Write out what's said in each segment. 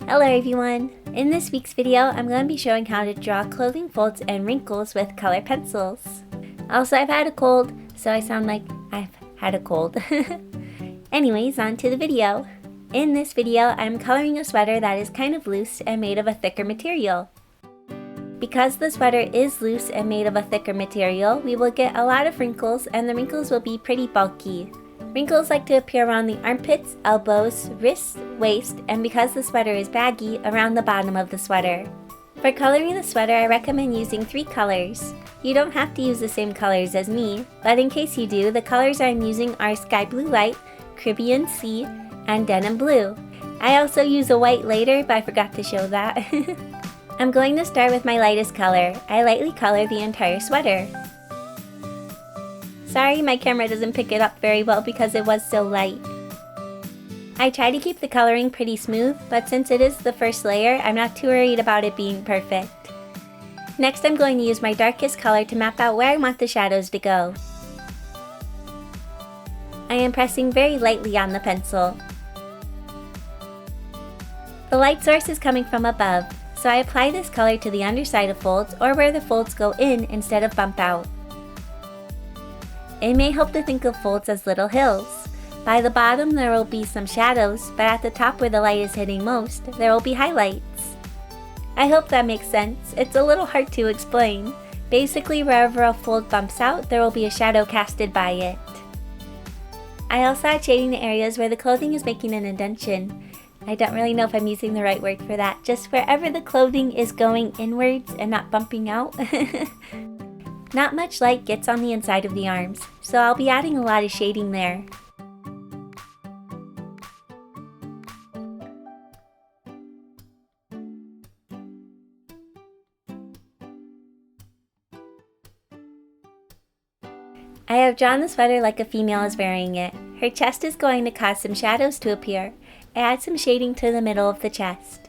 Hello everyone! In this week's video, I'm going to be showing how to draw clothing folds and wrinkles with color pencils. Also, I've had a cold, so I sound like I've had a cold. Anyways, on to the video. In this video, I'm coloring a sweater that is kind of loose and made of a thicker material. Because the sweater is loose and made of a thicker material, we will get a lot of wrinkles and the wrinkles will be pretty bulky. Wrinkles like to appear around the armpits, elbows, wrists, waist, and because the sweater is baggy, around the bottom of the sweater. For coloring the sweater, I recommend using 3 colors. You don't have to use the same colors as me, but in case you do, the colors I'm using are Sky Blue Light, Caribbean Sea, and Denim Blue. I also use a white later, but I forgot to show that. I'm going to start with my lightest color. I lightly color the entire sweater. Sorry, my camera doesn't pick it up very well because it was so light. I try to keep the coloring pretty smooth, but since it is the first layer, I'm not too worried about it being perfect. Next, I'm going to use my darkest color to map out where I want the shadows to go. I am pressing very lightly on the pencil. The light source is coming from above, so I apply this color to the underside of folds or where the folds go in instead of bump out. It may help to think of folds as little hills. By the bottom there will be some shadows, but at the top where the light is hitting most, there will be highlights. I hope that makes sense. It's a little hard to explain. Basically, wherever a fold bumps out, there will be a shadow casted by it. I also add shading the areas where the clothing is making an indentation. I don't really know if I'm using the right word for that, just wherever the clothing is going inwards and not bumping out. Not much light gets on the inside of the arms, so I'll be adding a lot of shading there. I have drawn the sweater like a female is wearing it. Her chest is going to cause some shadows to appear. I add some shading to the middle of the chest.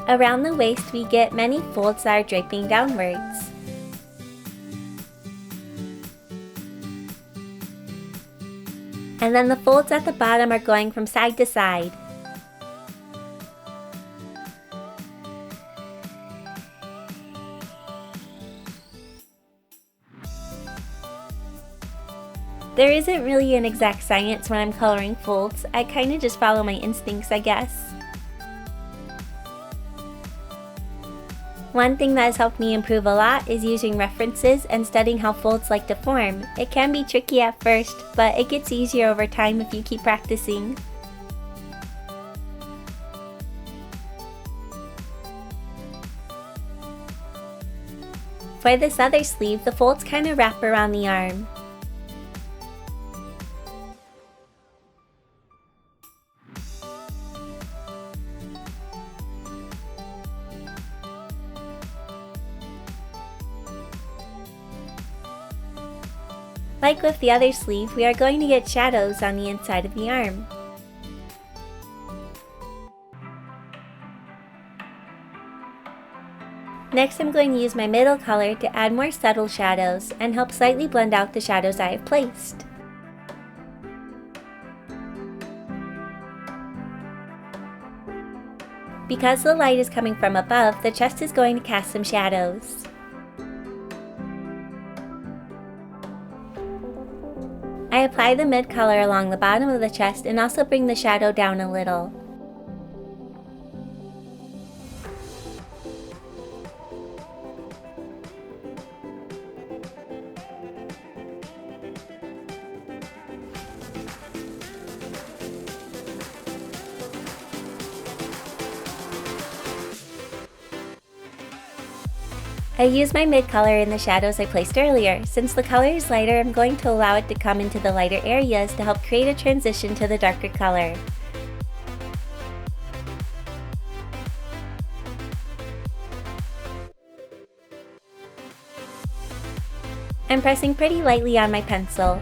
Around the waist, we get many folds that are draping downwards. And then the folds at the bottom are going from side to side. There isn't really an exact science when I'm coloring folds. I kinda just follow my instincts, I guess. One thing that has helped me improve a lot is using references and studying how folds like to form. It can be tricky at first, but it gets easier over time if you keep practicing. For this other sleeve, the folds kind of wrap around the arm. Like with the other sleeve, we are going to get shadows on the inside of the arm. Next, I'm going to use my middle color to add more subtle shadows and help slightly blend out the shadows I have placed. Because the light is coming from above, the chest is going to cast some shadows. I apply the mid color along the bottom of the chest and also bring the shadow down a little. I use my mid color in the shadows I placed earlier. Since the color is lighter, I'm going to allow it to come into the lighter areas to help create a transition to the darker color. I'm pressing pretty lightly on my pencil.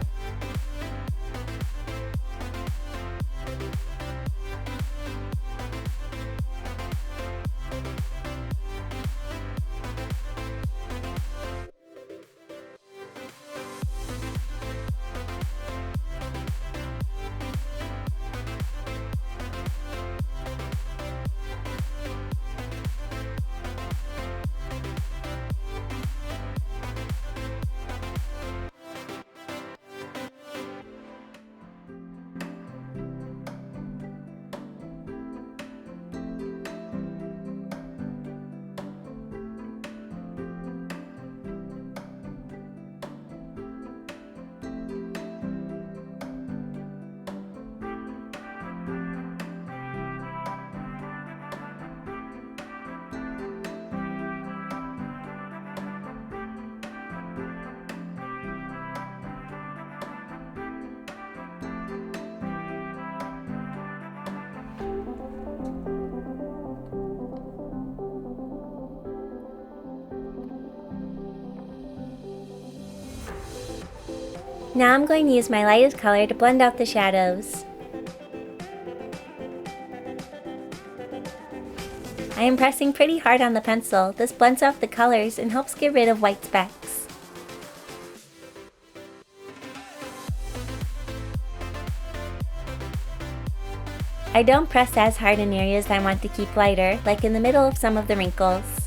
Now I'm going to use my lightest color to blend out the shadows. I am pressing pretty hard on the pencil. This blends out the colors and helps get rid of white specks. I don't press as hard in areas I want to keep lighter, like in the middle of some of the wrinkles.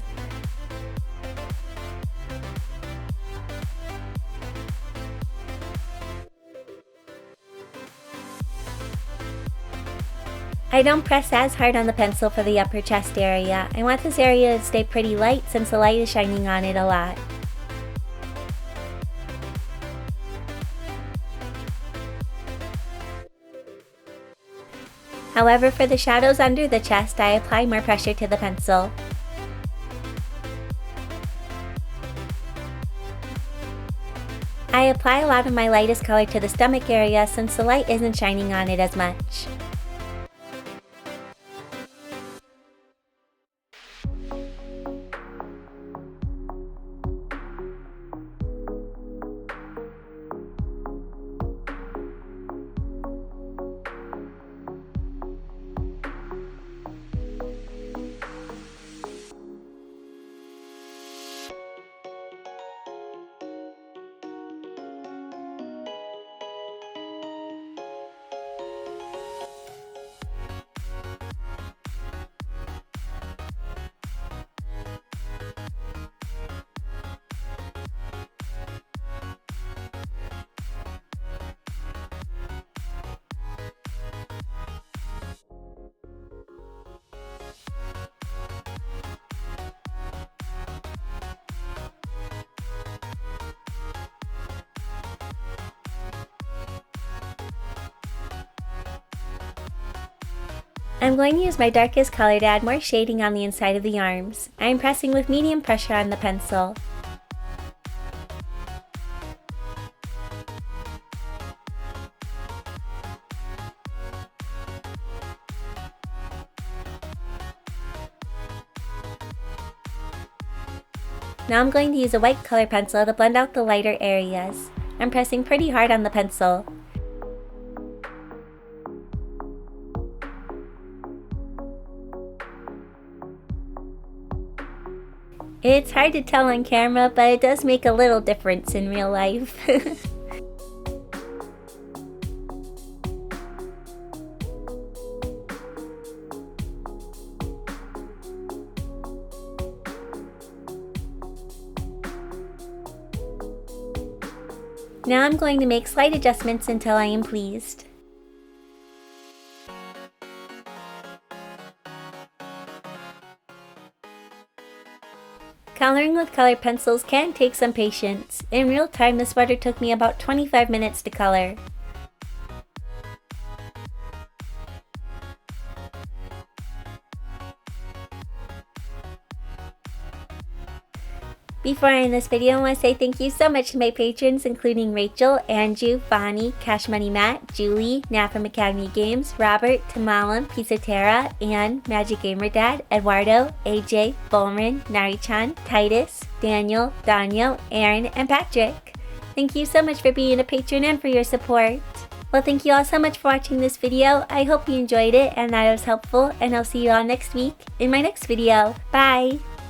I don't press as hard on the pencil for the upper chest area. I want this area to stay pretty light since the light is shining on it a lot. However, for the shadows under the chest, I apply more pressure to the pencil. I apply a lot of my lightest color to the stomach area since the light isn't shining on it as much. I'm going to use my darkest color to add more shading on the inside of the arms. I am pressing with medium pressure on the pencil. Now I'm going to use a white color pencil to blend out the lighter areas. I'm pressing pretty hard on the pencil. It's hard to tell on camera, but it does make a little difference in real life. Now I'm going to make slight adjustments until I am pleased. Coloring with colored pencils can take some patience. In real time, the sweater took me about 25 minutes to color. Before I end this video, I want to say thank you so much to my patrons, including Rachel, Andrew, Bonnie, Cash Money Matt, Julie, Nat from Academy Games, Robert, Tamalam, Pizza Terra, Ann, Magic Gamer Dad, Eduardo, AJ, Bolrin, Nari-chan, Titus, Daniel, Daniel, Aaron, and Patrick. Thank you so much for being a patron and for your support. Well, thank you all so much for watching this video. I hope you enjoyed it and that it was helpful, and I'll see you all next week in my next video. Bye!